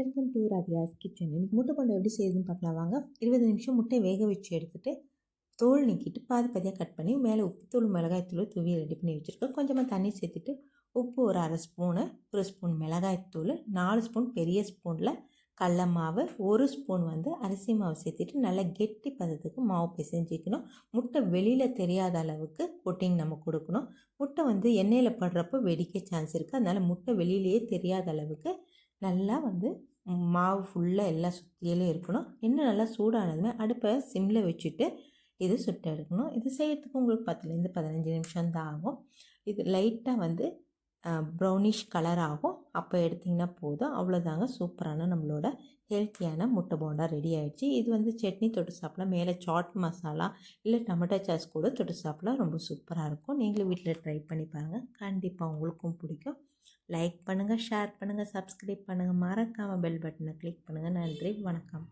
Welcome to ராதியாஸ் kitchen. இன்றைக்கி முட்டை போண்டா எப்படி செய்யுதுன்னு பார்க்கலாம் வாங்க. 20 நிமிஷம் முட்டையை வேக வச்சு எடுத்துகிட்டு தோல் நீக்கிட்டு பாதி பாதியாக கட் பண்ணி மேலே உப்புத்தூள் மிளகாய்த்தூள் தூவி ரெடி பண்ணி வச்சுருக்கோம். கொஞ்சமாக தண்ணி சேர்த்துட்டு உப்பு ஒரு அரை ஸ்பூனு, ஒரு ஸ்பூன் மிளகாய்த்தூள், 4 ஸ்பூன் பெரிய ஸ்பூனில் கடல மாவு, 1 ஸ்பூன் அரிசி மாவு சேர்த்துட்டு நல்லா கெட்டி பதத்துக்கு மாவு பிசைஞ்சிக்கணும். முட்டை வெளியில் தெரியாத அளவுக்கு கோட்டிங் நம்ம கொடுக்கணும். முட்டை எண்ணெயில் படுறப்போ வெடிக்க சான்ஸ் இருக்குது. அதனால் முட்டை வெளியிலேயே தெரியாத அளவுக்கு நல்லா மாவு ஃபுல்லாக எல்லா சுற்றியிலும் இருக்கணும். இன்னும் நல்லா சூடானதுமே அடுப்பை சிம்மில் வச்சுட்டு இது சுட்டு எடுக்கணும். இது செய்கிறதுக்கு உங்களுக்கு 10லேருந்து 15 நிமிஷம் தான் ஆகும். இது லைட்டாக ப்ரௌனிஷ் கலர் ஆகும். அப்போ எடுத்திங்கன்னா போதும். அவ்வளோதாங்க, சூப்பரான நம்மளோட ஹெல்த்தியான முட்டை போண்டா ரெடி ஆகிடுச்சு. இது சட்னி தொட்டு சாப்பிடலாம், மேலே சாட் மசாலா இல்லை டொமேட்டோ சாஸ் கூட தொட்டு சாப்பிடலாம். ரொம்ப சூப்பராக இருக்கும். நீங்களும் வீட்டில் ட்ரை பண்ணி பாருங்கள், கண்டிப்பாக உங்களுக்கும் பிடிக்கும். லைக் பண்ணுங்கள், ஷேர் பண்ணுங்கள், சப்ஸ்கிரைப் பண்ணுங்கள், மறக்காமல் பெல் பட்டனை கிளிக் பண்ணுங்கள். நன்றி, வணக்கம்.